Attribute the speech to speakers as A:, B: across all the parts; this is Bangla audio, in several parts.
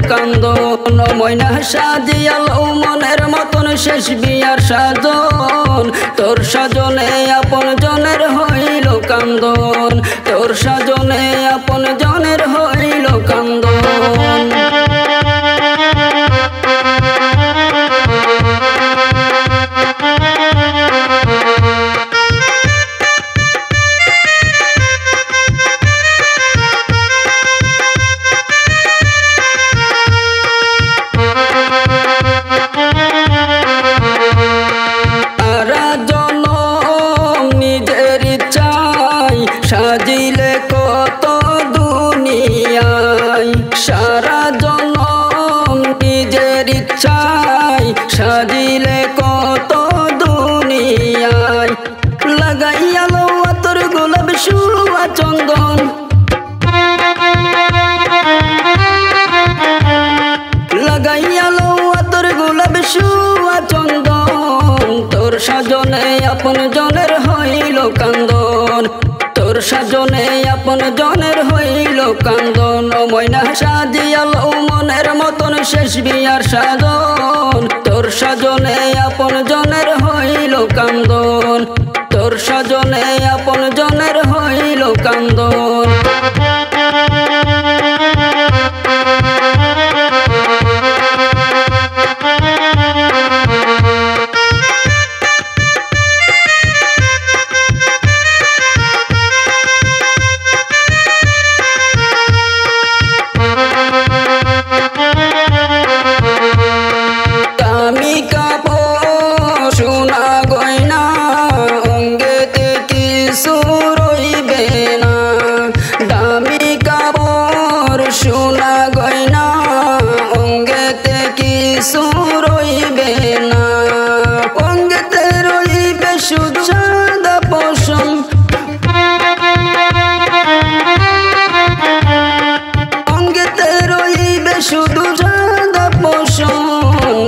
A: কান্দন ময়না সাজিয়াল মনের মতন শেষ বিয়ার সাজন তোর সাজনে আপন জনের হইল কান্দন তোর সাজনে আপন জনের হইল কান্দন সাজিলে কত দুনিয়ায় সারা জনম নিজের ইচ্ছায় সাজিলে কত দুনিয়ায় লাগাইয়ালো তোর গোলাপ সুয়া চন্দন লাগাইয়ালো তোর গোলাপ সুয়া চন্দন তোর সাজনে আপন জনের হইল কান্দন তোর সাজনে আপন জনের হইল কান্দন ময়না সাজিয়াল মনের মতন শেষ বিয়ার সাজন তোর সাজনে আপন জনের হইল কান্দন তোর সাজনে আপন জনের হইল কান্দন সোনা গয়না অঙ্গেতে কিছু রইবে না অঙ্গেতে রইবে শুধু সাদা পশম অঙ্গেতে রইবে শুধু সাদা পশম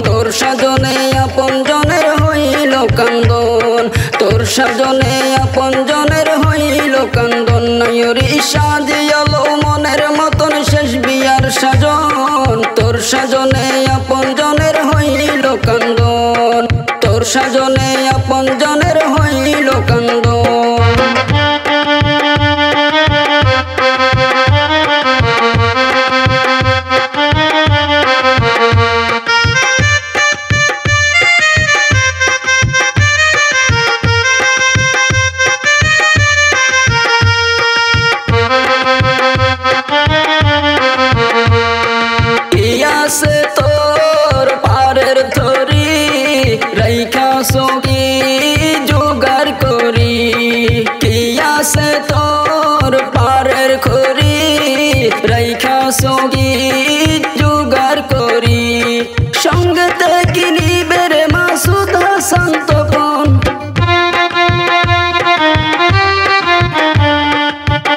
A: তোর সাজনে আপন জনের হইল কান্দন তোর সাজনে আপন জনের হইল কান্দন নায়রি সাজিয়াল মনের মতন শেষ বিয়ার সাজন তোর সাজনে আপন জনের হইল কান্দন তোর সাজনে আপন জনের হইল কান্দন से तोर पारेर थरी राइखा सगी जोगार करी किया से तोर पारेर खरी राइखा सगी जोगार करी संगते किनिबे रे मासुद हासान तखन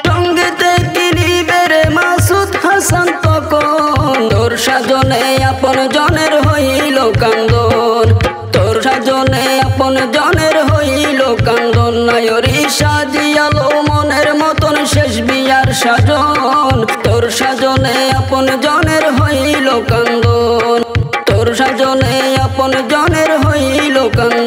A: संगते किनिबे रे मासुद हासान তোর সাজনে আপন জনের হইল কান্দন তোর সাজনে আপন জনের হইল কান্দন নায়রি সাজিয়াল মনের মতন শেষ বিয়ার সাজন তোর সাজনে আপন জনের হইল কান্দন তোর সাজনে আপন জনের হইল কান্দন